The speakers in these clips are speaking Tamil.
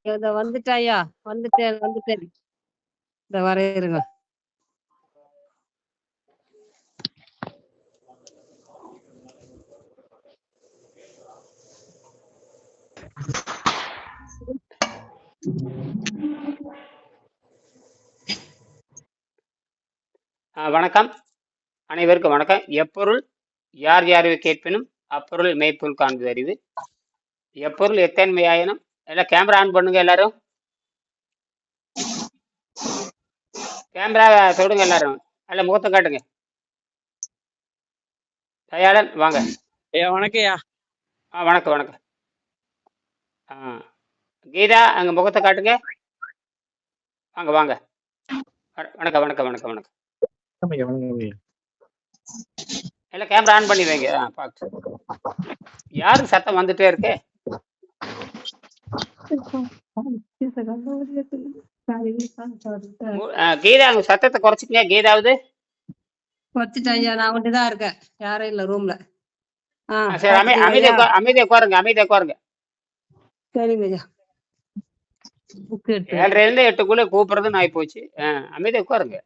இத வந்துட்டாயா? வந்துட்டேன். இந்த வரேன் இருங்க. வணக்கம், அனைவருக்கும் வணக்கம். எப்பொருள் யார் யாரை கேட்பினும் அப்பொருள் மெய்ப்பொருள் காண்பது அறிவு. எப்பொருள் எத்தன்மையாயினும். எல்லாம் கேமரா ஆன் பண்ணுங்க எல்லாரும். கேமரா தொடுங்க எல்லாரும். எல்லாம் முகத்தை காட்டுங்க. தயாளன் வாங்க. வணக்கம்யா. வணக்கம் வணக்கம். கீதா அங்க முகத்தை காட்டுங்க. வாங்க வாங்க. வணக்கம் வணக்கம் வணக்கம் வணக்கம். எல்லாம் கேமரா ஆன் பண்ணி வைங்க. பார்த்து யாருக்கு சத்தம் வந்துட்டே இருக்கு? கீதா அங்க சத்தத்தை குறைச்சிக்கங்க. கீதாவது குறைச்சிட்டேன். நான் மட்டும்தான் இருக்கேன், யாரும் இல்ல ரூம்ல. சரி, அமைதியா உட்காருங்க, அமைதியா உட்காருங்க. சரிங்க ஐயா. 7:30 8 கூப்பிடுறதுன்னு ஆகி போச்சு. அமைதியா உட்காருங்க.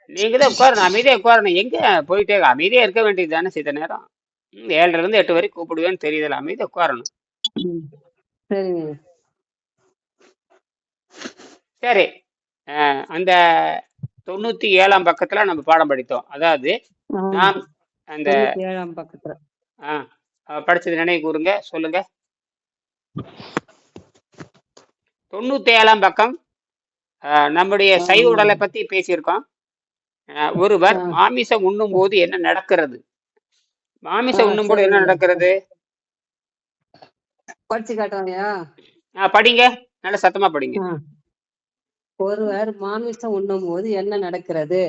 நீங்க தான் உட்காரணும், அமைதியா உட்காரணும். எங்க போயிட்டே அமைதியா இருக்க வேண்டியது தானே சித்த நேரம். 7:30 8 வரைக்கும் கூப்பிடுவேன்னு தெரியுதுல, அமைதியா உட்காரணும். சரி, அந்த 97ஆம் பக்கத்துல நம்ம பாடம் படித்தோம். அதாவது நாம் அந்த 7ஆம் பக்கத்துல படிச்சது நினைவு கூறுங்க, சொல்லுங்க. 97ஆம் பக்கம் நம்முடைய சைவ உடலை பத்தி பேசியிருக்கோம். ஒருவர் மாமிசம் உண்ணும் போது என்ன நடக்கிறது? மாமிசம் உண்ணும் போது என்ன நடக்கிறது? படிச்சு காட்டுவாங்கயா. படிங்க, நல்ல சத்தமா படிங்க. ஒருவர் மாமிசம் உண்ணும் போது என்ன நடக்கிறது?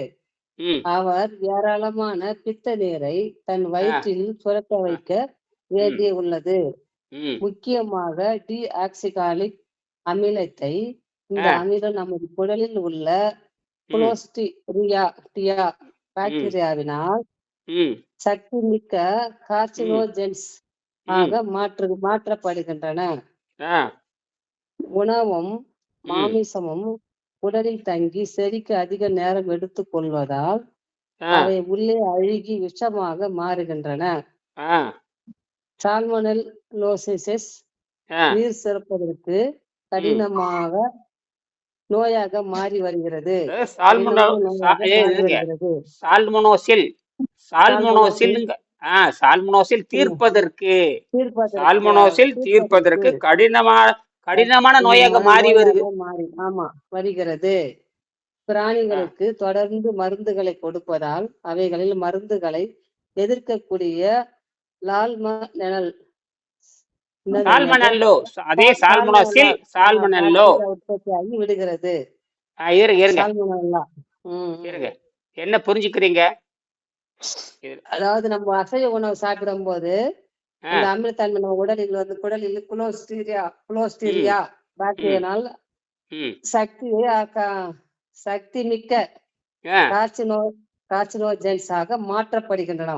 அவர் ஏராளமான பித்த நீரை தன் வயிற்றில் சுரக்க வைக்க வேண்டிய உள்ளது. முக்கியமாக டிஆக்சிகாலிக் அமிலத்தை. இந்த அமிலம் நமது குடலில் உள்ள குளோஸ்டிரியா பாக்டீரியாவினால் சக்தி மிக்க கார்சினோஜென்ஸ் ஆக மாற்றப்படுகின்றன. உணவும் மாமிசமும் உடலில் தங்கி செரிக்க அதிக நேரம் எடுத்துக் கொள்வதால் அவை உள்ளே அழுகி விஷமாக மாறுகின்றன. சால்மோனெல்லோசிஸ் நீர் சுரப்பதற்கு கடினமாக நோயாக மாறி வருகிறது. சால்மோனோசில் தீர்ப்பதற்கு கடினமான நோயாக மாறி வருகிறது. பிராணிகளுக்கு தொடர்ந்து மருந்துகளை கொடுப்பதால் அவைகளில் மருந்துகளை எதிர்க்கக்கூடிய உற்பத்தியாகி விடுகிறது. என்ன புரிஞ்சுக்கிறீங்க? அதாவது நம்ம அசைவ உணவு சாப்பிடும் போது இந்த அமிலத்தன்மை நம்ம குடலில் குளோஸ்டிரியா பாக்டீரியானால் சக்தி மிக்க கார்சினோஜென்ஸாக மாற்றப்படுகின்றன.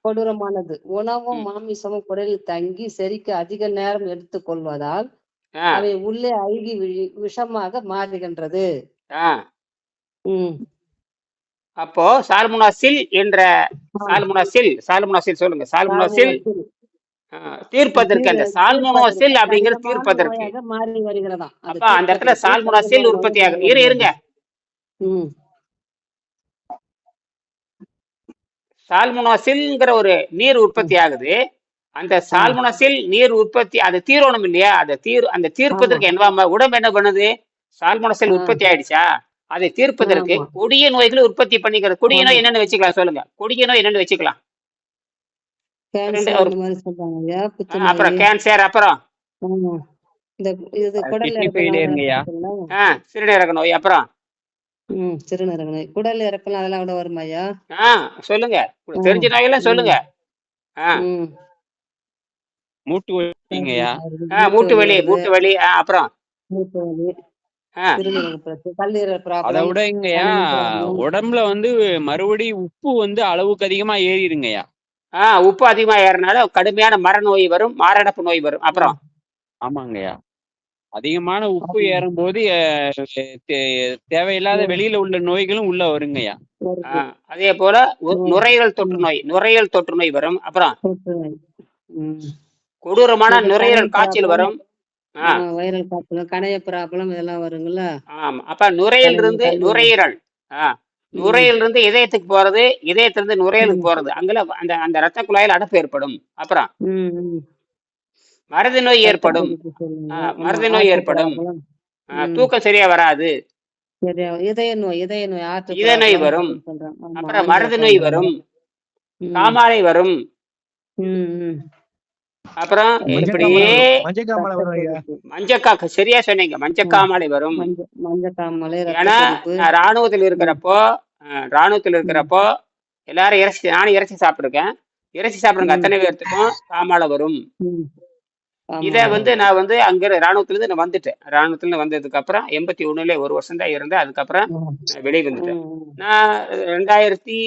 கொடூரமானது. உணவும் மாமிசமும் குடலில் தங்கி செரிக்க அதிக நேரம் எடுத்துக் கொள்வதால் அவை உள்ளே அழுகி விஷமாக மாறுகின்றது. அப்போ சால்மோனோசில் சொல்லுங்க. சால்மோனோசில் தீர்ப்பதற்கு, அந்த சால்மோனோசில் அப்படிங்கிறது தீர்ப்பதற்கு மாறி வருகிறதா? அப்ப அந்த இடத்துல சால்மோனோசில் உற்பத்தி ஆகும். இருங்க, சால்மோனோசில்ங்கிற ஒரு நீர் உற்பத்தி ஆகுது. அந்த சால்மோனோசில் நீர் உற்பத்தி அது தீரோணும் இல்லையா? அந்த தீர்ப்பதற்கு என்ன உடம்பு என்ன பண்ணுது? சால்மோனோசில் உற்பத்தி ஆயிடுச்சா, அதை தீர்ப்பதற்கு கொடிய நோய்களை உற்பத்தி பண்ணிக்கிறது. கொடிய நோய் என்னன்னு வச்சுக்கலாம், சொல்லுங்க. கொடிய நோய் என்னன்னு வச்சுக்கலாம். அப்புறம் கேன்சர், அப்புறம் சிறுநீரக நோய், அப்புறம் சிறுநீரக நோய், குடல் இறக்கலாம், அதெல்லாம் கூட வருமாயா? சொல்லுங்க, தெரிஞ்ச நோயெல்லாம் சொல்லுங்க. மூட்டு வலி, அப்புறம் அதை விட உடம்புல மறுபடியும் உப்பு அளவுக்கு அதிகமா ஏறிடுங்கய்யா. உப்பு அதிகமா ஏறனால கடுமையான மரநோய் வரும், மாரடைப்பு நோய் வரும். அப்புறம் ஆமாங்கய்யா. அதிகமான உப்பு ஆமா. ஏறும்போது தேவையில்லாத வெளியில உள்ள நோய்களும் உள்ள வருங்கய்யா. வருது. அதே போல ம். நுரையீரல் தொற்று நோய், நுரையீரல் தொற்று நோய் வரும். அப்புறம் தொற்றுநோய். கொடூரமான இந்த கணைய நுரையீரல் காய்ச்சல் ப்ராப்ளம், வரும். ஆ வைரல் காய்ச்சல், கணைய ப்ராப்ளம் இதெல்லாம் வருங்களா? ஆமா. அப்ப நுரையீரல் கணையம், இருந்து கல்லீரல். நுரையீரல் ம். நுரையீரல் இருந்து இதயத்துக்கு போறது, இதயத்திலிருந்து நுரையீரலுக்கு ம். போறது. அங்கெல்லாம் அந்த அந்த ரத்த குழாயில் அடைப்பு ஏற்படும். அப்புறம் ம். ம். மறதி நோய் ஏற்படும். ரத்தக்கொதிப்பு சொல்லுங்க. ஆமா. மறதி நோய் ஹார்ட் ஏற்படும். ப்ராப்ளம். தூக்கம் சரியா வராது. சரியா இதய நோய், ஹார்ட் இதய நோய் ப்ராப்ளம் வரும். அப்படின்னு சொல்றேன். ஆமா, அப்புறம் மறதி நோய் ஆஞ்சியோபிளாஸ்டி. வரும். ம். காமாலை வரும். ம். ம். அப்புறம் இப்படியே மஞ்சக்காமலை வரும் ஐயா. மஞ்சக்கா சரியா சொன்னீங்க. மஞ்சக்காமாலை வரும். மஞ்சக்காமலை, ஏன்னா ரத்தக்கொதிப்பு. நான் ராணுவத்தில் இருக்கிறப்போ எல்லாரும் நானும் இறைச்சி சாப்பிட்டுருக்கேன். இறைச்சி சாப்பிடுங்க அத்தனை பேர்த்துக்கும் காமாலை வரும். ம். இதை நான் அங்க ராணுவத்துல இருந்து நான் வந்துட்டேன். ராணுவத்துல இருந்து வந்ததுக்கு அப்புறம் 81ல 1 வருஷம் தான் இருந்தேன். அதுக்கப்புறம் வெளியே வந்துட்டேன். நான் 2000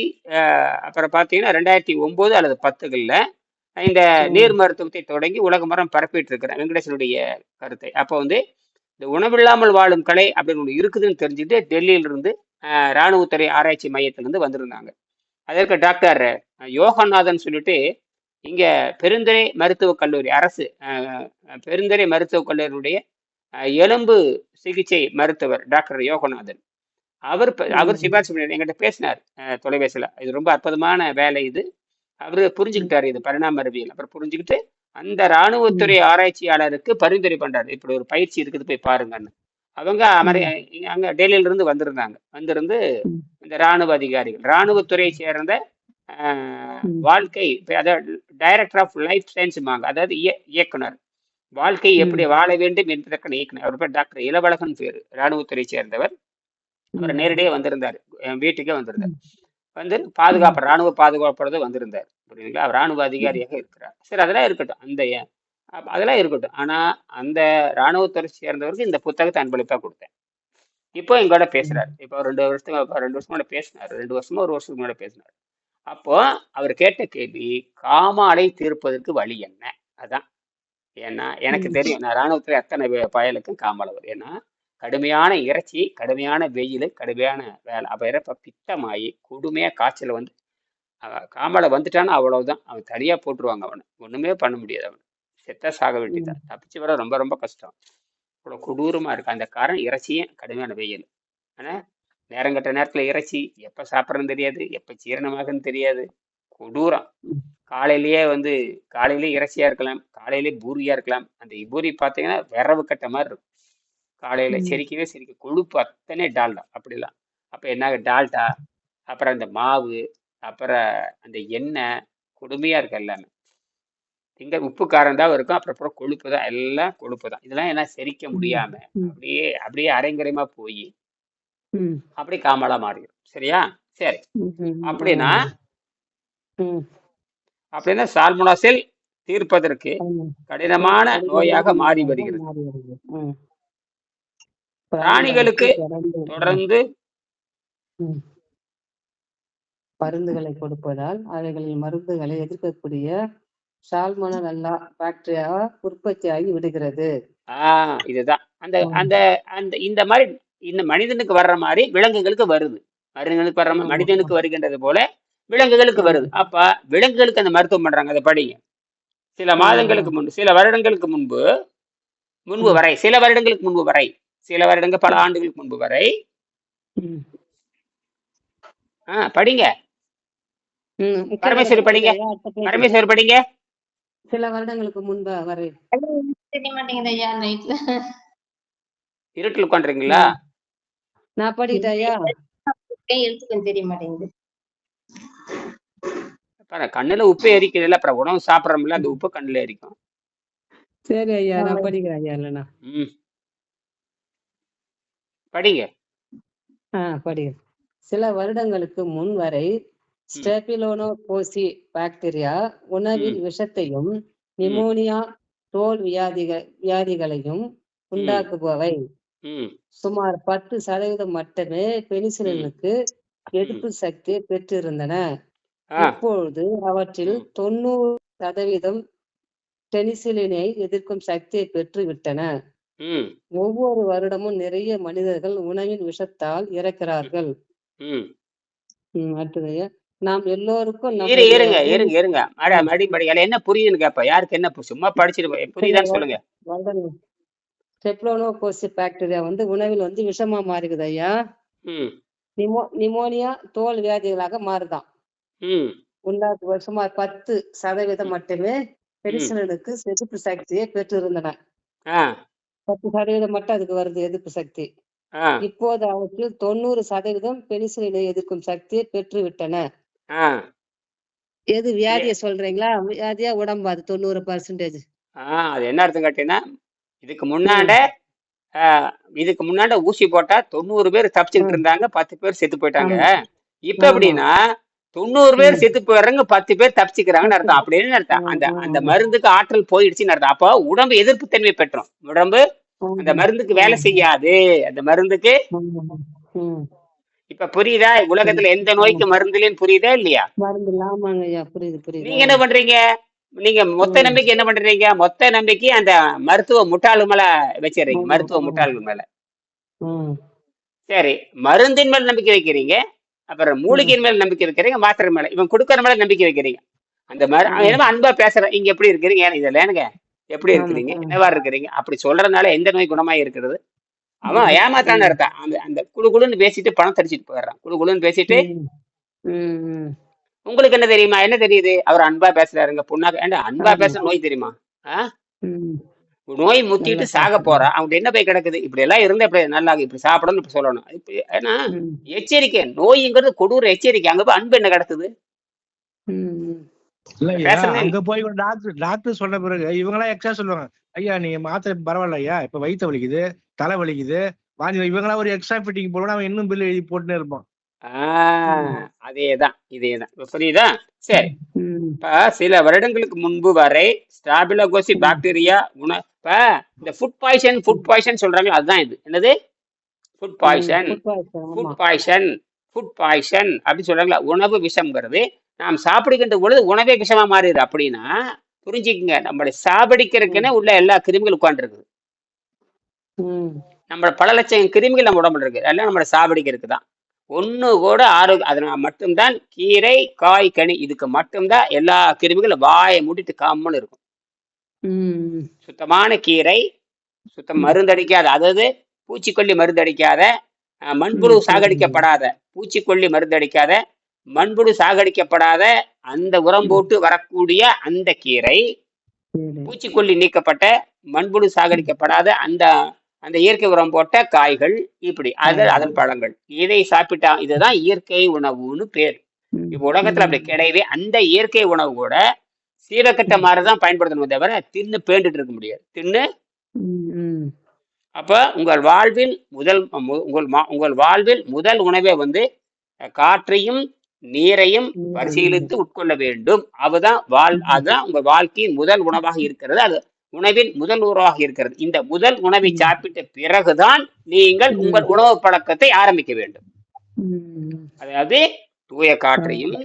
அப்புறம் பாத்தீங்கன்னா 2009 அல்லது 10களில் இந்த நீர் மருத்துவத்தை தொடங்கி உலக மரம் பரப்பிட்டு இருக்கிறேன், வெங்கடேசனுடைய கருத்தை. அப்போ இந்த உணவில்லாமல் வாழும் கலை அப்படின்னு ஒன்று இருக்குதுன்னு தெரிஞ்சுட்டு டெல்லியிலிருந்து இராணுவத்துறை ஆராய்ச்சி மையத்திலிருந்து வந்திருந்தாங்க. அதற்கு டாக்டர் யோகநாதன் சொல்லிட்டு இங்க பெருந்துறை மருத்துவக் கல்லூரி, அரசு பெருந்துறை மருத்துவக் கல்லூரியுடைய எலும்பு சிகிச்சை மருத்துவர் டாக்டர் யோகநாதன், அவர் சிபாரிசு பண்ணி என்கிட்ட பேசினார் தொலைபேசியில். இது ரொம்ப அற்புதமான வேலை இது. அவரு புரிஞ்சுக்கிட்டாரு இது பரிணாம அறிவியல். அப்புறம் புரிஞ்சுக்கிட்டு அந்த இராணுவத்துறை ஆராய்ச்சியாளருக்கு பரிந்துரை பண்றாரு, இப்படி ஒரு பயிற்சி இருக்குது போய் பாருங்கன்னு. அவங்க அங்க டெல்லியில இருந்து வந்திருந்து இந்த இராணுவ அதிகாரிகள், இராணுவத்துறையை சேர்ந்த வாழ்க்கை, அதாவது டைரக்டர் ஆஃப் லைஃப் சயின்ஸ்மாங்க, அதாவது இயக்குனர், வாழ்க்கை எப்படி வாழ வேண்டும் என்பதற்கான இயக்குனர். அவர் பேர் டாக்டர் இளவழகன் பேரு, இராணுவத்துறை சேர்ந்தவர். அவர் நேரடியே வந்திருந்தார், வீட்டுக்கே வந்திருந்தார். பாதுகாப்பு, ராணுவ பாதுகாப்பு வந்திருந்தார். புரியுதுங்களா? அவர் ராணுவ அதிகாரியாக இருக்கிறார். சரி, அதெல்லாம் இருக்கட்டும், அதெல்லாம் இருக்கட்டும். ஆனா அந்த ராணுவத்துறை சேர்ந்தவருக்கு இந்த புத்தகத்தை அன்பளிப்பா கொடுத்தேன். இப்போ எங்களோட பேசுறாரு. இப்போ 2 வருஷம் முன்னாடி பேசினார், 2 வருஷமா 1 வருஷத்துக்கு முன்னாடி பேசினார். அப்போ அவர் கேட்ட கேள்வி, காமாலை தீர்ப்பதற்கு வழி என்ன? அதான். ஏன்னா எனக்கு தெரியும், நான் ராணுவத்துல அத்தனை பயலுக்கும் காமாலை வரும். ஏன்னா கடுமையான இறைச்சி, கடுமையான வெயில், கடுமையான வேலை, அப்ப இறப்ப பித்தமாயி கொடுமையா காய்ச்சல் காமாலை வந்துட்டான்னா அவ்வளவுதான், அவன் தனியா போட்டுருவாங்க, அவனை ஒண்ணுமே பண்ண முடியாது, அவன் செத்த சாக வேண்டியதான். தப்பிச்சு வர ரொம்ப ரொம்ப கஷ்டம். இவ்வளவு கொடூரமா இருக்கு. அந்த காரணம் இறைச்சியும் கடுமையான வெயில். ஆனா நேரங்கட்ட நேரத்துல இறைச்சி எப்ப சாப்பிட்றதுன்னு தெரியாது, எப்ப ஜீரணமாகுன்னு தெரியாது, கொடூரம். காலையிலேயே இறைச்சியா இருக்கலாம், காலையிலேயே பூரியா இருக்கலாம். அந்த பூரி பார்த்தீங்கன்னா விரவு கட்ட மாதிரி இருக்கும். காலையில செரிக்கவே கொழுப்பு அத்தனை டால்டா அப்படிலாம். அப்ப என்ன டால்டா, அப்புறம் அந்த மாவு, அப்புறம் அந்த எண்ணெய், கொடுமையா இருக்கு எல்லாமே. இங்க உப்பு காரம் தான் இருக்கும், அப்புறம் கொழுப்பு தான், எல்லாம் கொழுப்பு தான். இதெல்லாம் என்ன செரிக்க முடியாம அப்படியே அரைங்குறையமா போய் அப்படி காமாலா மாறிடும். சரியா? சரி. அப்படின்னா சால்மோனெல் தீர்ப்பதற்கு கடினமான நோயாக மாறி வருகிறது. பிராணிகளுக்கு தொடர்ந்து மருந்துகளை கொடுப்பதால் அவைகளின் மருந்துகளை எதிர்க்கக்கூடிய சால்மோனெல்லா பாக்டீரியா உற்பத்தி ஆகி விடுகிறது. இதுதான் அந்த அந்த அந்த இந்த மாதிரி இந்த மனிதனுக்கு வர்ற மாதிரி விலங்குகளுக்கு வருது. மனிதனுக்கு வருகின்றது போல விலங்குகளுக்கு வருது. அப்ப விலங்குகளுக்கு அந்த மருத்துவம் பண்றாங்க, அதை படிங்க. சில மாதங்களுக்கு முன்பு, சில வருடங்களுக்கு முன்பு வரை, சில வருடங்களுக்கு முன்பு வரை, சில வருடங்கள் பல ஆண்டுகளுக்கு முன்பு வரை படிங்க. பரமேஸ்வரி படிங்க, பரமேஸ்வரி படிங்க. சில வருடங்களுக்கு முன்பு வரை தெரிய மாட்டேங்குது ஐயா. நைட்ல இருட்டில் உட்காந்துறீங்களா? நான் படிக்கிட்டேன் ஐயா. எழுத்துக்கள் தெரிய மாட்டேங்குது. கண்ணுல உப்பு எரிக்குது இல்ல, அப்புறம் உணவு சாப்பிடறோம்ல, அந்த உப்பு கண்ணுல எரிக்கும். சரி ஐயா, நான் படிக்கிறேன் ஐயா. இல்லைண்ணா படிங்க. படிக்கிறேன். சில வருடங்களுக்கு முன் வரை ஸ்டெபிலோனோகோசி பாக்டீரியா உணவில் விஷத்தையும் நிமோனியா, தோல் வியாதிகளையும் உண்டாக்குபவை. சுமார் 10% மட்டுமே பெனிசிலினுக்கு எதிர்ப்பு சக்தியை பெற்றிருந்தன. ஆ இப்பொழுது அவற்றில் ம் 90% பெனிசிலினை எதிர்க்கும் சக்தியை பெற்று விட்டன. ம் ஒவ்வொரு வருடமும் நிறைய மனிதர்கள் உணவின் விஷத்தால் இறக்கிறார்கள். ம் அடுத்தது நாம் எல்லோருக்கும் இரு நம்முடைய இருங்க பூமி இருங்க இருங்க ம், மடி என்ன புரியுதுன்னு கேப்ப யாருக்கு என்ன சும்மா படிச்சுட்டு இல்ல, புரியுதான்னு சொல்லுங்க. ஸ்டெப்லோனோகோசி பாக்டீரியா உணவில் விஷமா மாறுகிறது ஐயா. ம் நிமோனியா தோல் வியாதிகளாக மாறுதான். ம் சுமார் 10% ம் மட்டுமே ம் பெனிசிலினுக்கு எதிர்ப்பு சக்தியை பெற்றிருந்தன. ஆ 10% மட்டும் அதுக்கு வருது எதிர்ப்பு சக்தி. ஆ இப்போது அவற்றில் 90% பெனிசிலினை எதிர்க்கும் சக்தியை பெற்று விட்டன. ஆ எது ஏ வியாதிய சொல்றீங்களா? வியாதியா உடம்பா? அது 90%. அது என்ன அர்த்தம் கேட்டீங்கன்னா இதுக்கு முன்னாண்ட ம், இதுக்கு முன்னாண்ட ஊசி போட்டா 90 பேர் தப்பிச்சுக்கிட்டு ம். இருந்தாங்க, 10 பேர் செத்து போயிட்டாங்க. ஆமா, இப்ப ஆமா. எப்படின்னா 90 பேர் ம். செத்து போயிடுறாங்க, 10 பேர் தப்பிச்சுக்கிறாங்கன்னு அர்த்தம். அப்படின்னு அர்த்தம் அந்த அந்த மருந்துக்கு ஆற்றல் போயிடுச்சுன்னு அர்த்தம். அப்போ உடம்பு எதிர்ப்பு தன்மை பெற்றோம். உடம்பு அந்த மருந்துக்கு வேலை செய்யாது. அந்த மருந்துக்கு இப்ப புரியுதா? உலகத்துல எந்த நோய்க்கு மருந்துலன்னு புரியுதா இல்லையா? மருந்து ஆமாங்க ஐயா. புரியுது, புரியுது. நீங்க என்ன பண்றீங்க? நீங்க மொத்த நம்பிக்கை என்ன பண்றீங்க? மொத்த நம்பிக்கை அந்த மருத்துவ முட்டாளு மேல வச்சிடுறீங்க. மருத்துவ முட்டாள்கள் மேல. சரி, மருந்தின் மேல நம்பிக்கை வைக்கிறீங்க, அப்புறம் மூலிகையின் மேல நம்பிக்கை வைக்கிறீங்க, மாத்திரை மேல இவன் கொடுக்கற மேல நம்பிக்கை வைக்கிறீங்க. அந்த அவன் என்னமோ அன்பா பேசுற, இங்க எப்படி இருக்கிறீங்க, இதுல ஏனுங்க எப்படி இருக்கிறீங்க, என்னவா இருக்கிறீங்க, அப்படி சொல்றதுனால எந்த நோய் குணமாய் இருக்கிறது? அவன் ஏமாத்தான்னு அர்த்தம். அந்த அந்த குழுன்னு பேசிட்டு பணம் தடிச்சிட்டு போயிடுறான். குழுன்னு பேசிட்டு உங்களுக்கு என்ன தெரியுமா? என்ன தெரியுது? அவர் அன்பா பேசுறாருங்க, புண்ணாக்க ஏண்டா அன்பா பேசுற நோய் தெரியுமா? நோய் முத்திட்டு சாக போறா, அவங்க என்ன போய் கிடக்குது? இப்படி எல்லாம் இருந்தா இப்படி நல்லா இப்படி சாப்பிடணும், இப்படி சொல்லணும். இப்ப ஏன்னா எச்சரிக்கை, நோய்ங்கிறது கொடூர எச்சரிக்கை. அங்க போய் அன்பு என்ன கிடக்குது? அங்க போய் டாக்டர் சொன்ன பிறகு இவங்கெல்லாம் எக்ஸ்ட்ரா சொல்லுவாங்க, ஐயா நீங்க மாத்திரை பரவாயில்ல ஐயா, இப்ப வயிற்று வலிக்குது, தலை வலிக்குது, வாங்கி இவங்கெல்லாம் ஒரு எக்ஸ்ட்ரா ஃபிட்டிங் போடணும், அவன் இன்னும் பில் எழுதி போட்டுன்னு இருப்பான். அதேதான் இதேதான். புரியுதா? சரி, இப்ப சில வருடங்களுக்கு முன்பு வரை ஸ்டாபிலோகோசி பாக்டீரியா இப்ப இந்த ஃபுட் பாய்சன் சொல்றாங்க, அதுதான் இது. என்னது? ஃபுட் பாய்சன் அப்படின்னு சொல்றாங்களா? உணவு விஷம்ங்கிறது நாம் சாப்பிடுகின்ற பொழுது உணவே விஷமா மாறிடுது. அப்படின்னா புரிஞ்சுக்குங்க, நம்மளை சாப்பிடிக்கிறதுக்குன்னு உள்ள எல்லா கிருமிகள் உட்காந்துருக்குது. நம்ம பல லட்சம் கிருமிகள் நம்ம உடம்புல இருக்கு, எல்லாம் நம்மளை சாப்பிடிக்கிறதுக்கு தான். ஒண்ணு கூட ஆரோக்கியம். அதனால மட்டும்தான் கீரை, காய், கனி இதுக்கு மட்டும்தான் எல்லா கிருமிகளும் வாயை மூடிட்டு காமன்னு இருக்கும். சுத்தமான கீரை, சுத்தம் மருந்தடிக்காத, அதாவது பூச்சிக்கொல்லி மருந்தடிக்காத, மண்புழு சாகடிக்கப்படாத, பூச்சிக்கொல்லி மருந்தடிக்காத, மண்புழு சாகடிக்கப்படாத, அந்த உரம் போட்டு வரக்கூடிய அந்த கீரை, பூச்சிக்கொல்லி நீக்கப்பட்ட, மண்புழு சாகடிக்கப்படாத அந்த அந்த இயற்கை உரம் போட்ட காய்கள், இப்படி அதன் பழங்கள், இதை சாப்பிட்டா இதுதான் இயற்கை உணவுன்னு பேர். இப்ப உலகத்துல அப்படி கிடையவே. அந்த இயற்கை உணவு கூட சீரக்கட்ட மாதிரிதான் பயன்படுத்தணும், தவிர தின்னு பேண்டுட்டு இருக்க முடியாது. தின்னு அப்ப உங்கள் வாழ்வில் முதல் உணவே காற்றையும் நீரையும் பரிசீலித்து உட்கொள்ள வேண்டும். அதுதான் உங்கள் வாழ்க்கையின் முதல் உணவாக இருக்கிறது. அது உணவின் முதல் உணவாக இருக்கிறது. இந்த முதல் உணவை சாப்பிட்ட பிறகுதான் நீங்கள் உங்கள் உணவு பழக்கத்தை ஆரம்பிக்க வேண்டும். அதாவது தூய காற்றையும்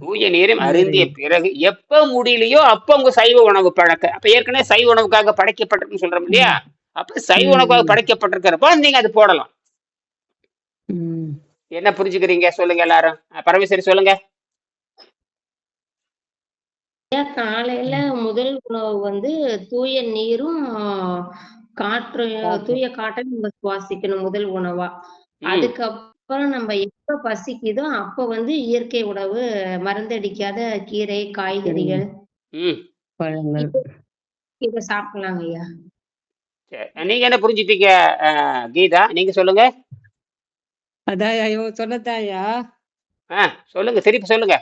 தூய நீரையும் அருந்திய பிறகு எப்ப முடியலையோ அப்ப உங்க சைவ உணவு பழக்க. அப்ப ஏற்கனவே சைவ உணவுக்காக படைக்கப்பட்டிருக்குன்னு சொல்றோம் இல்லையா? அப்ப சைவ உணவுக்காக படைக்கப்பட்டிருக்கிறப்ப நீங்க அது போடலாம். என்ன புரிஞ்சுக்கிறீங்க சொல்லுங்க எல்லாரும்? பரமேஸ்வரி சொல்லுங்க. காலையில முதல் உணவு தூய நீரும் தூய காற்றையும் நம்ம சுவாசிக்கணும் முதல் உணவா. அதுக்கப்புறம் நம்ம எப்ப பசிக்குதோ அப்ப இயற்கை உணவு, மருந்தடிக்காத கீரை, காய்கறிகள், பழங்கள் இத சாப்பிடலாங்க ஐயா. நீங்க என்ன புரிஞ்சுட்டீங்க கீதா? நீங்க சொல்லுங்க. அதான் சொன்னதாயா? சொல்லுங்க, திருப்பி சொல்லுங்க.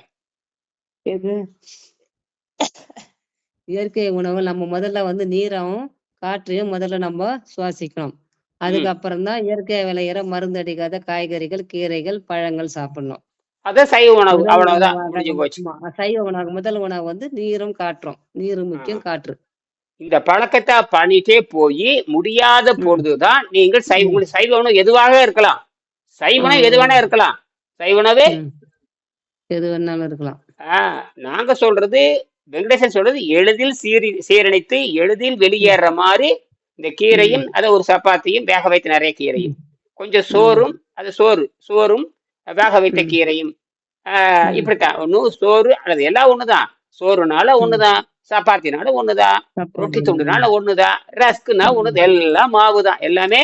எது? இயற்கை உணவு நம்ம முதல்ல நீரும் காற்றையும் முதல்ல நம்ம சுவாசிக்கணும். அதுக்கப்புறம் தான் இயற்கை விளையிற மருந்து அடிக்காத காய்கறிகள், கீரைகள், பழங்கள் சாப்பிடணும். அதான் சைவ உணவு. அவ்வளவுதான், முடிஞ்சு போச்சு. சைவ உணவு முதல் உணவு நீரும் காற்றும். நீரு முக்கியம், காற்று. இந்த பழக்கத்தை பண்ணிட்டே போய் முடியாத பொழுதுதான் நீங்கள் சைவ உணவு எதுவாக இருக்கலாம். சைவ உணவு எது வேணா இருக்கலாம். சைவ உணவு எது வேணாலும் இருக்கலாம். நாங்க சொல்றது, வெங்கடேசன் சொல்றது எளிதில் சீரணித்து எளிதில் வெளியேற மாதிரி இந்த கீரையும் அதை ஒரு சப்பாத்தியும் வேக வைத்த நிறைய கீரையும் கொஞ்சம் சோறும், அது சோறும் வேக வைத்த கீரையும் இப்படித்தான். ஒன்னும் சோறு அல்லது எல்லாம் ஒண்ணுதான். சோறுனால ஒண்ணுதான், சப்பாத்தினால ஒண்ணுதான், ரொட்டி துண்டுனால ஒண்ணுதான், ரஸ்க்குனா ஒண்ணுதான், எல்லாம் மாவுதான். எல்லாமே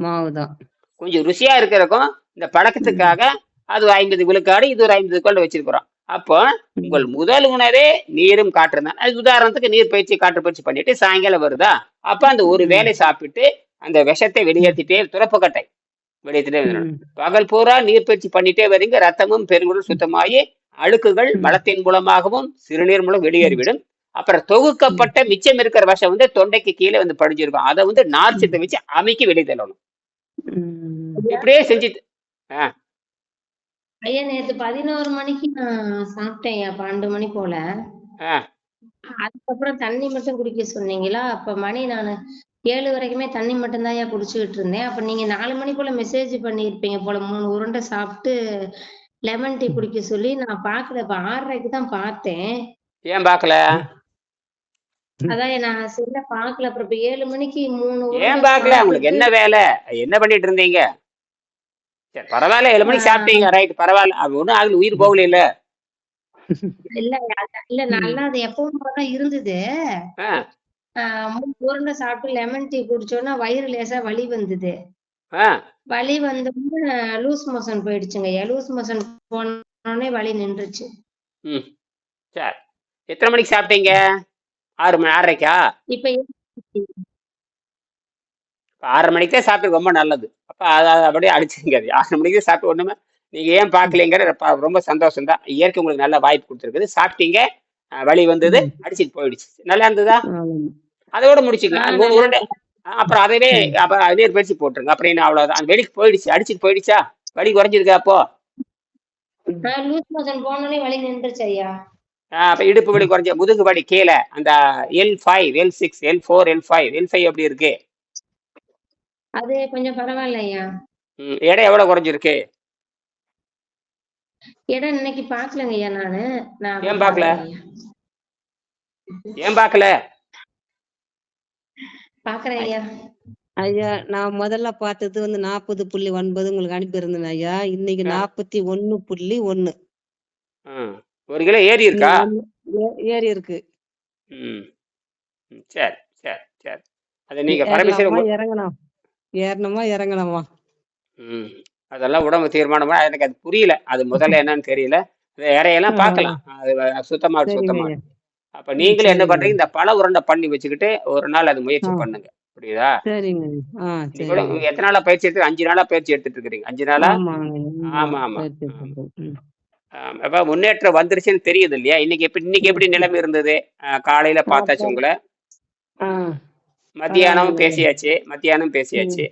மாவுதான். கொஞ்சம் ருசியா இருக்கிறக்கும் இந்த பழக்கத்துக்காக அது 50 விழுக்காடு, இது ஒரு 50 விழுக்காடு வச்சிருக்கிறோம். அப்போ உங்கள் முதல் உணவே நீரும் காற்று தான். அது உதாரணத்துக்கு நீர் பயிற்சி காற்று பயிற்சி பண்ணிட்டு சாயங்காலம் வருதா, அப்ப அந்த ஒரு வேலை சாப்பிட்டு அந்த விஷத்தை வெளியேற்றிட்டே துறப்புக்கட்டை வெளியேற்றிட்டே வந்துடணும். பகல் பூரா நீர் பயிற்சி பண்ணிட்டே வரீங்க, ரத்தமும் பெருங்குடலும் சுத்தமாகி அழுக்குகள் மலத்தின் மூலமாகவும் சிறுநீர் மூலம் வெளியேறிவிடும். அப்புறம் தொகுக்கப்பட்ட மிச்சம் இருக்கிற விஷம் தொண்டைக்கு கீழே படிஞ்சிருக்கும். அதை நார்ச்சத்தை வச்சு அமைக்கி வெளியே தள்ளணும். இப்படியே செஞ்சுட்டு ஐயா நேத்து 11 மணிக்கு நான் சாப்பிட்டேன் 12 மணி போல. அதுக்கப்புறம் தண்ணி மட்டும் குடிக்க சொன்னீங்களா? அப்ப மணி நான் 7 வரைக்குமே தண்ணி மட்டும் தான் குடிச்சுக்கிட்டு இருந்தேன். அப்ப நீங்க 4 மணி போல மெசேஜ் பண்ணிருப்பீங்க போல, 3 உருண்டை சாப்பிட்டு லெமன் டீ குடிக்க சொல்லி. நான் பாக்கல, இப்ப 6:30க்கு தான் பார்த்தேன். ஏன் பாக்கல? அதான் நான் சரியா பாக்கல. அப்புறம் இப்ப 7 மணிக்கு 3 ஏன் பாக்கல? உங்களுக்கு என்ன வேலை, என்ன பண்ணிட்டு இருந்தீங்க? சரி பரவாயில்ல, 7 மணிக்கு சாப்பிட்டீங்க, ரைட், பரவாயில்ல. அது ஒண்ணும் ஆகல, உயிர் போகல. இல்ல இல்ல நல்லா அது எப்பவும் போலதான் இருந்தது. 3 உருண்டை சாப்பிட்டு லெமன் டீ குடிச்சோன்னா வயிறு லேசா வலி வந்தது. வலி வந்தோடனே லூஸ் மோஷன் போயிடுச்சுங்க. லூஸ் மோஷன் போனோடனே வலி நின்றுச்சு. சரி, எத்தனை மணிக்கு சாப்பிட்டீங்க? 6 மணி 6:30கா? இப்ப 6:30 மணிக்கு தான் சாப்பிட்டு ரொம்ப நல்லது. அப்ப அதை அப்படியே அடிச்சுங்க. 6 மணிக்கு சாப்பிட்டு ஒண்ணுமே நீங்க ஏன் பாக்கலங்கிற ரொம்ப சந்தோஷம் தான். இயற்கை உங்களுக்கு நல்ல வாய்ப்பு கொடுத்துருக்குது. சாப்பிட்டீங்க, வலி வந்தது, அடிச்சுட்டு போயிடுச்சு, நல்லா இருந்ததா? அதோட முடிச்சுக்கலாம். 3 உருண்டை அப்புறம் அதவே நீர் பயிற்சி போட்டுருங்க. அப்படின்னு அவ்வளவுதான். வெளிக்கு போயிடுச்சு, அடிச்சுட்டு போயிடுச்சா? வலி குறைஞ்சிருக்கா? அப்போ லூஸ் மோஷன் போனோடனே வலி நின்றுச்சு ஐயா. அப்ப இடுப்பு வலி குறைஞ்ச, முதுகு வலி கீழே அந்த L5 L6 L4 L5 எப்படி இருக்கு? அது கொஞ்சம் பரவாயில்ல ஐயா. எடை எவ்வளவு குறைஞ்சிருக்கு? எடை இன்னைக்கு பாக்கலங்க ஐயா. நான் ஏன் பாக்கல? ஏன் பாக்கல? பாக்குறேன் ஐயா. ஐயா நான் முதல்ல பார்த்தது 40.9 உங்களுக்கு அனுப்பியிருந்தேன் ஐயா. இன்னைக்கு 41.1. 1 கிலோ ஏறி இருக்கா? ஏறி இருக்கு. சரி சரி சரி. அது நீங்க பரமேஸ்வரன் ஏறணுமா இறங்கணுமா? அதெல்லாம் உடம்பு தீர்மானமா? எனக்கு அது புரியல. அது முதல்ல என்னன்னு தெரியல. இறையெல்லாம் பார்க்கலாம், அது சுத்தமா. அப்ப நீங்களும் என்ன பண்றீங்க, இந்த பழ உருண்டை பண்ணி வச்சுக்கிட்டு ஒரு நாள் அது முயற்சி பண்ணுங்க. புரியுதா? எத்தனை நாளா பயிற்சி எடுத்து? 5 நாளா பயிற்சி எடுத்துட்டு இருக்கிறீங்க? 5 நாளா? ஆமா ஆமா. அப்ப முன்னேற்றம் வந்துருச்சுன்னு தெரியுது இல்லையா? இன்னைக்கு எப்படி நிலைமை இருந்தது? காலையில பார்த்தாச்சு உங்களை, மத்தியானம் பேசியாச்சு.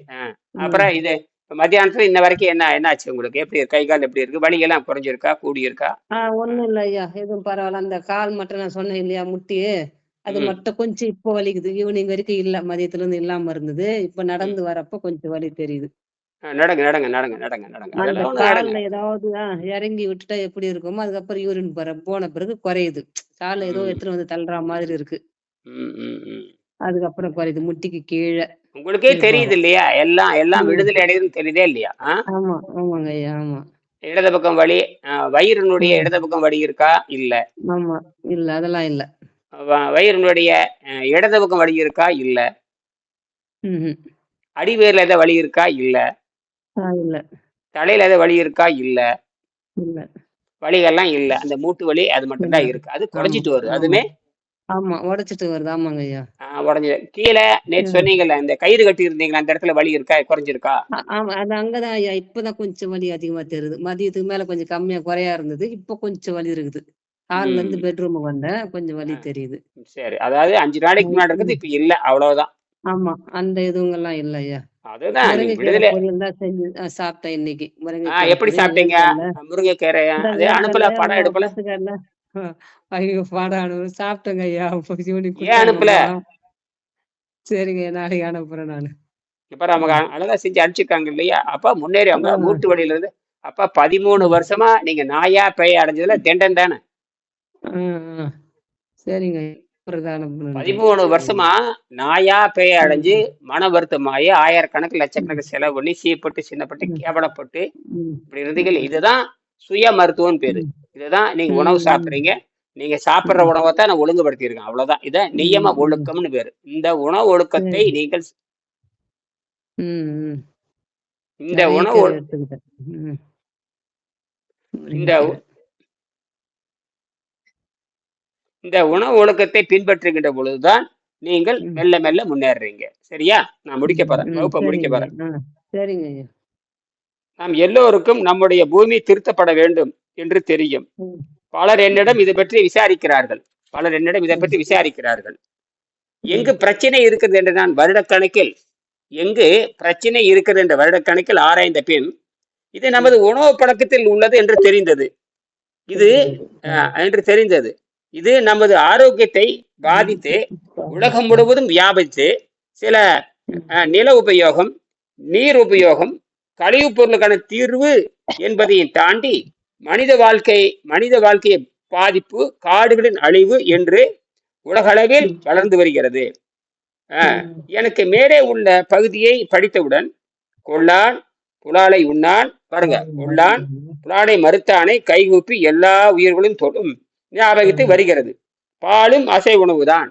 அப்புறம் இது மத்தியானத்துல இன்ன வரைக்கும் என்ன ஆச்சு உங்களுக்கு? எப்படி கை கால் எப்படி இருக்கு? வலி எல்லாம் குறைஞ்சிருக்கா, கூடி இருக்கா? ஒண்ணும் இல்ல ஐயா, எதுவும் பரவாயில்ல. அந்த கால் மட்டும் நான் சொன்னேன் இல்லையா, முட்டி, அது மட்டும் கொஞ்சம் இப்போ வலிக்குது. ஈவினிங் வரைக்கும் இல்ல, மதியத்துல இருந்து இல்லாம இருந்தது. இப்ப நடந்து வரப்ப கொஞ்சம் வலி தெரியுது. அந்த கால்ல ஏதாவது இறங்கி விட்டுட்டா எப்படி இருக்குமோ, அதுக்கப்புறம் யூரின் போன பிறகு குறையுது. கால ஏதோ எடுத்துட்டு வந்து தள்ளுற மாதிரி இருக்கு. அதுக்கப்புறம் குறையுது முட்டிக்கு கீழே. உங்களுக்கே தெரியுது இல்லையா? எல்லாம் விடுதலை அடையுதுன்னு தெரியுதே இல்லையா? ஆமா ஆமாங்க ஐயா. ஆமா. இடது பக்கம் வலி, வயிறுனுடைய இடது பக்கம் வலி இருக்கா? இல்ல. ஆமா இல்ல, அதெல்லாம் இல்ல. வயிறுனுடைய இடது பக்கம் வலி இருக்கா? இல்ல. அடிவேர்ல ஏதாவது வலி இருக்கா? இல்ல. இல்ல. தலையில ஏதாவது வலி இருக்கா? இல்ல. இல்ல. வலிகள்லாம் இல்ல. அந்த மூட்டு வலி அது மட்டும் தான் இருக்கு. அது குறைஞ்சிட்டு வருது. அதுமே ஆமா உடைச்சிட்டு வருது. ஆமாங்க ஐயா. உடஞ்சு கீழே நேற்று சொன்னீங்கல்ல, இந்த கயிறு கட்டி இருந்தீங்களா, அந்த இடத்துல வலி இருக்கா? குறைஞ்சிருக்கா? ஆமா, அது அங்கதான் ஐயா. இப்பதான் கொஞ்சம் வலி அதிகமா தெரியுது. மதியத்துக்கு மேல கொஞ்சம் கம்மியா குறையா இருந்தது. இப்ப கொஞ்சம் வலி இருக்குது. ஹால்ல இருந்து பெட்ரூமுக்கு வந்தேன், கொஞ்சம் வலி தெரியுது. சரி, அதாவது 5 நாளைக்கு முன்னாடி இருக்குது, இப்ப இல்ல, அவ்வளவுதான். ஆமா, அந்த இதுங்கெல்லாம் இல்ல ஐயா. அதுதான் முருங்கைக்கீரை பொரியல் தான் செஞ்சு சாப்பிட்டேன் இன்னைக்கு. எப்படி சாப்பிட்டீங்க முருங்கைக்கீரை? அனுப்பல, படம் எடுப்பல? ஐயோ, படம் சாப்பிட்டேங்க ஐயா. ஏன் அனுப்பல? சரிங்க, நாளைக்கு அனுப்புறேன் நானு. இப்ப நமக்கு அழகா செஞ்சு அனுப்பிச்சிருக்காங்க இல்லையா? அப்ப முன்னேறி அவங்க மூட்டு வழியில இருந்து அப்ப 13 வருஷமா நீங்க நாயா பேய் அடைஞ்சதுல தண்டன் தானே. சரிங்க. பிரதான நன்றி. 13 வருஷமா நாயா பேய் அடைஞ்சு மன வருத்தமாயி ஆயிரக்கணக்கு லட்சக்கணக்கு செலவு பண்ணி சீப்பட்டு சின்னப்பட்டு கேவலப்பட்டு இப்படி இருந்தீங்க. இதுதான் சுய மருத்துவம் பேரு. இதுதான் நீங்க உணவு சாப்பிடுறீங்க. நீங்க சாப்பிடுற உணவை தான் நான் ஒழுங்குபடுத்தியிருக்கேன். அவ்வளவுதான். இதான் நியம ஒழுக்கம்னு பேரு. இந்த உணவு ஒழுக்கத்தை நீங்கள் இந்த உணவு இந்த உணவு ஒழுக்கத்தை பின்பற்றுகின்ற பொழுதுதான் நீங்கள் மெல்ல மெல்ல முன்னேறீங்க. சரியா? நான் முடிக்க போறேன். வகுப்பை முடிக்க போறேன். சரிங்க. நாம் எல்லோருக்கும் நம்முடைய பூமி திருத்தப்பட வேண்டும் என்று தெரியும். பலர் என்னிடம் இதை பற்றி விசாரிக்கிறார்கள். எங்கு பிரச்சனை இருக்கிறது என்று நான் வருடக்கணக்கில் ஆராய்ந்த பின் இது நமது உணவு பழக்கத்தில் உள்ளது என்று தெரிந்தது. இது நமது ஆரோக்கியத்தை பாதித்து உலகம் முழுவதும் வியாபித்து சில நில உபயோகம், நீர் உபயோகம், கழிவுப் பொருளுக்கான தீர்வு என்பதையும் தாண்டி மனித வாழ்க்கையை பாதிப்பு, காடுகளின் அழிவு என்று உலகளவில் வளர்ந்து வருகிறது. எனக்கு மேலே உள்ள பகுதியை படித்தவுடன் கொள்ளான் புலாலை உண்ணான், பாருங்க, கொள்ளான் புலாலை மறுத்தானை கைகூப்பி எல்லா உயிர்களும் தொடும் ஞாபகத்து வருகிறது. பாலும் அசை உணவுதான்.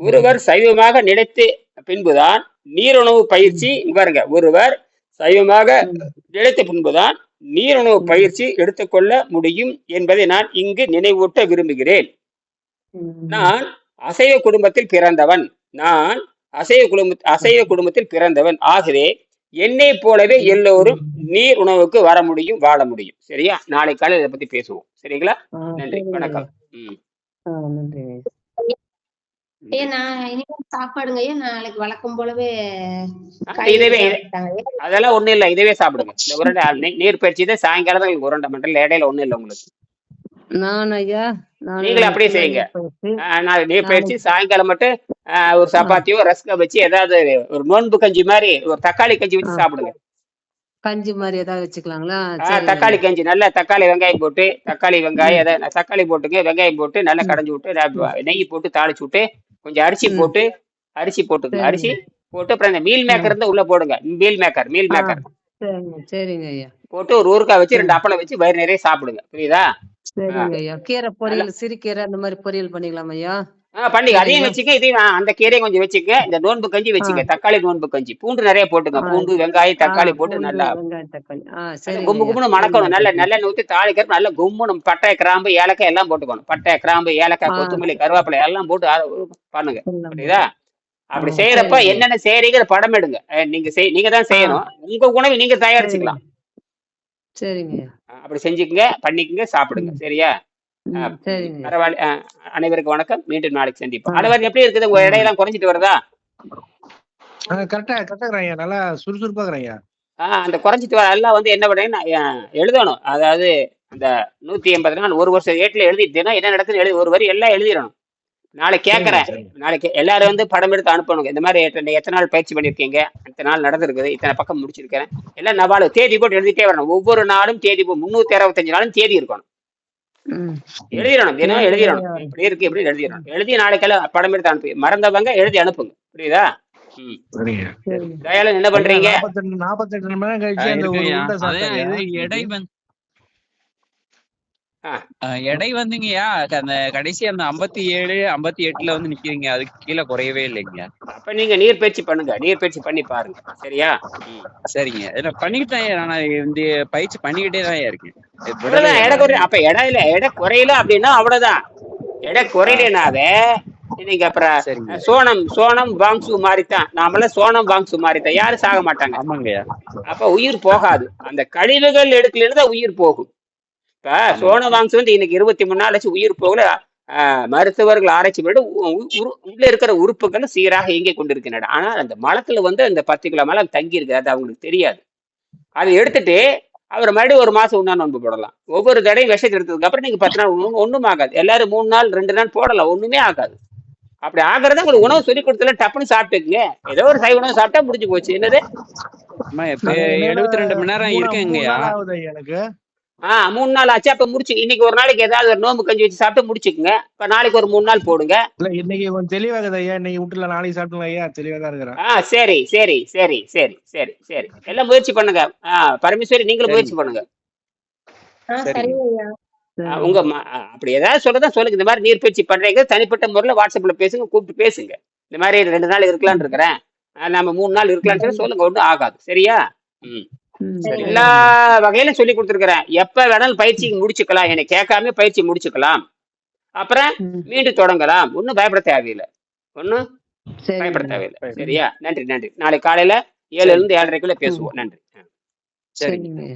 ஒருவர் சைவமாக நினைத்து பின்புதான் நீருணவு பயிற்சி எடுத்துக்கொள்ள முடியும் என்பதை நான் இங்கு நினைவூட்ட விரும்புகிறேன். நான் அசைவ குடும்பத்தில் பிறந்தவன். ஆகவே என்னை போலவே எல்லோரும் நீர் உணவுக்கு வர முடியும், வாழ முடியும். சரியா? நாளை காலை இதை பத்தி பேசுவோம். சரிங்களா? நன்றி, வணக்கம். சாப்பாடுங்க நாளைக்கு வழக்கம் போலவே அதெல்லாம் ஒண்ணும் இல்ல, இதவே சாப்பிடுங்க. இந்த உருண்டை நீர் பயிற்சி தான் சாயங்காலத்துல உருண்டை மண்டல இடையில ஒண்ணும் இல்லை உங்களுக்கு. நீங்களும் அப்படியே செய்யுங்க. நீர் பயிற்சி சாயங்காலம் மட்டும் ஒரு சப்பாத்தியோ ரஸ்கோ வச்சு ஏதாவது ஒரு நோன்பு கஞ்சி மாதிரி ஒரு தக்காளி கஞ்சி வச்சு சாப்பிடுங்க. கஞ்சி மாதிரி ஏதாவது வச்சுக்கலாங்களா? தக்காளி கஞ்சி நல்லா தக்காளி வெங்காயம் போட்டு தக்காளி போட்டுங்க, வெங்காயம் போட்டு நல்லா கடைஞ்சி விட்டு நெய் போட்டு தாளிச்சு விட்டு கொஞ்சம் அரிசி போட்டுங்க. அரிசி போட்டு அப்புறம் இந்த மீல் மேக்கர் இருந்தா உள்ள போடுங்க. மீல் மேக்கர் சரிங்க ஐயா போட்டு ஒரு ஊறுகாய் வச்சு 2 அப்பளம் வச்சு வயிறு நிறைய சாப்பிடுங்க. புரியுதா? சரிங்க ஐயா. கீரை பொரியல், சிறுகீரை அந்த மாதிரி பொரியல் பண்ணிக்கலாம் ஐயா. பண்ணி அதையும் வச்சுக்க, இதையும் அந்த கீரையும் கொஞ்சம் வச்சுக்க. இந்த நோன்பு கஞ்சி வச்சுக்க, தக்காளி நோன்பு கஞ்சி. பூண்டு நிறைய போட்டுங்க. பூண்டு, வெங்காயம், தக்காளி போட்டு நல்லா கும்பு கும்புன்னு மணக்கணும். நல்ல ஊற்றி தாளிக்கிறப்ப நல்லா கும்புணும். பட்டை, கிராம்பு, ஏலக்காய் எல்லாம் போட்டுக்கணும். பட்டை, கிராம்பு, ஏலக்காய், கொத்தமல்லி, கருவேப்பிலை எல்லாம் போட்டு பண்ணுங்க. புரியுதா? அப்படி செய்யறப்ப என்னென்ன செய்யறீங்க படம் எடுங்க. நீங்க தான் செய்யணும். உங்க உணவை நீங்க தயாரிச்சுக்கலாம். சரிங்க. அப்படி செஞ்சுக்குங்க, பண்ணிக்குங்க, சாப்பிடுங்க. சரியா? பரவாயில்ல. அனைவருக்கும் வணக்கம். மீண்டும் நாளைக்கு சந்திப்போம். அனைவரும் எப்படி இருக்குது? உங்க இடையெல்லாம் குறைஞ்சிட்டு வருதா? நல்லா சுறுசுறுப்பா இருக்கிறேன். அந்த குறைஞ்சிட்டு வர எல்லாம் என்ன பண்ணீங்கன்னா எழுதணும். அதாவது அந்த 180 நாள் ஒரு வருஷம் ஏட்டில் எழுதிட்டுனா என்ன நடக்குதுன்னு ஒரு வரி எல்லாம் எழுதிடணும். நாளைக்கு கேட்கறேன். நாளைக்கு எல்லாரும் படம் எடுத்து அனுப்பணும். இந்த மாதிரி எத்தனை நாள் பயிற்சி பண்ணிருக்கீங்க, இத்தனை நாள் நடந்திருக்குது, இத்தனை பக்கம் முடிச்சிருக்கிறேன் எல்லாம் நவாலு தேதி போட்டு எழுதிட்டே வரணும். ஒவ்வொரு நாளும் தேதி 365 நாளும் தேதி இருக்கணும். எழுதிடணும். தினம் எழுதிடணும். இப்படி இருக்கு இப்படி எழுதிடணும். எழுதி நாளைக்கெல்லாம் படம் எடுத்து அனுப்பி மறந்தவங்க எழுதி அனுப்புங்க. புரியுதா? தயாளன் என்ன பண்றீங்க? 48 மணி நேரம் கழிச்சு எடை வந்துங்கய்யா அந்த கடைசி அந்த 57 58ல நிக்கிறீங்க. அதுக்கு கீழே குறையவே இல்லைங்க. அப்ப நீங்க நீர் பயிற்சி பண்ணுங்க. நீர் பயிற்சி பண்ணி பாருங்க. சரியா? சரிங்க. இதை பண்ணிக்கிட்டேன். நான் இந்த பயிற்சி பண்ணிக்கிட்டே தான் இருக்கேன். அப்ப எடை குறையல அப்படின்னா அவ்வளவுதான். எடை குறையலனாவே நீங்க அப்புறம் சோனம் வாங்சு மாதிரிதான். நாமெல்லாம் சோனம் வாங்சு மாதிரிதான். யாரும் சாக மாட்டாங்க. ஆமாங்கய்யா. அப்ப உயிர் போகாது. அந்த கழிவுகள் எடுக்கலன்னு உயிர் போகும். இப்ப சோனம் வாங்சு இன்னைக்கு 23 நாள் ஆச்சு உயிர் போகல. மருத்துவர்கள் ஆராய்ச்சி பண்ணிட்டு உள்ள இருக்கிற உறுப்புகள் சீராக இயங்கி கொண்டிருக்கின்றன. ஆனா அந்த மலத்துல அந்த 10 கிலோ மலம் தங்கி இருக்கு. அது அவங்களுக்கு தெரியாது. அதை எடுத்துட்டு அவர் மறுபடியும் ஒரு மாசம் உண்ணா நோன்பு போடலாம். ஒவ்வொரு தடையும் விஷத்தை எடுத்ததுக்கு அப்புறம் நீங்க 10 நாள் ஒண்ணும் ஆகாது. எல்லாரும் 3 நாள் 2 நாள் போடலாம். ஒண்ணுமே ஆகாது. அப்படி ஆகிறத உங்களுக்கு உணவு சொல்லி கொடுத்தல டப்புன்னு சாப்பிட்டுக்குங்க. ஏதோ ஒரு சைவ உணவு சாப்பிட்டா முடிஞ்சு போச்சு. என்னது? அம்மா இப்ப 72 மணி நேரம் இருக்கேங்கய்யா. நாள் ஆகுது ஐயா எனக்கு. 3 நாள் ஆச்சு. அப்ப முடிச்சு இன்னைக்கு ஒரு நாளைக்கு ஏதாவது ஒரு நோம்பு கஞ்சி வச்சு சாப்பிட்டு முடிச்சுக்குங்க. இப்ப நாளைக்கு ஒரு 3 நாள் போடுங்க. இல்ல இன்னைக்கு கொஞ்சம் தெளிவாகுது ஐயா. இன்னைக்கு விட்டுல நாளைக்கு சாப்பிட்டுலாம் ஐயா. தெளிவா தான் இருக்கிறேன். சரி சரி சரி சரி சரி சரி எல்லாம் முயற்சி பண்ணுங்க. பரமேஸ்வரி நீங்களும் முயற்சி பண்ணுங்க. சரிங்க. சரிங்க ஐயா. உங்க அப்படி ஏதாவது சொல்றதா சொல்லுங்க. இந்த மாதிரி நீர் பயிற்சி பண்றீங்க தனிப்பட்ட முறையில் வாட்ஸ்அப்ல பேசுங்க, கூப்பிட்டு பேசுங்க. இந்த மாதிரி 2 நாள் இருக்கலாம்னு இருக்கிறேன், நம்ம 3 நாள் இருக்கலாம்னு சொல்லி சொல்லுங்க. ஒன்றும் ஆகாது. சரியா? சரிங்க. எல்லா வகையிலும் சொல்லி கொடுத்துருக்கிறேன். எப்ப வேணாலும் பயிற்சி முடிச்சுக்கலாம். என்னை கேட்காம பயிற்சி முடிச்சுக்கலாம். அப்புறம் மீண்டும் தொடங்கலாம். ஒன்றும் பயப்பட தேவையில்லை. ஒன்றும் பயப்பட தேவையில்லை. சரியா? நன்றி நன்றி. நாளைக்கு காலையில 7 இருந்து 7:30க்குள்ள பேசுவோம். நன்றி. சரிங்க.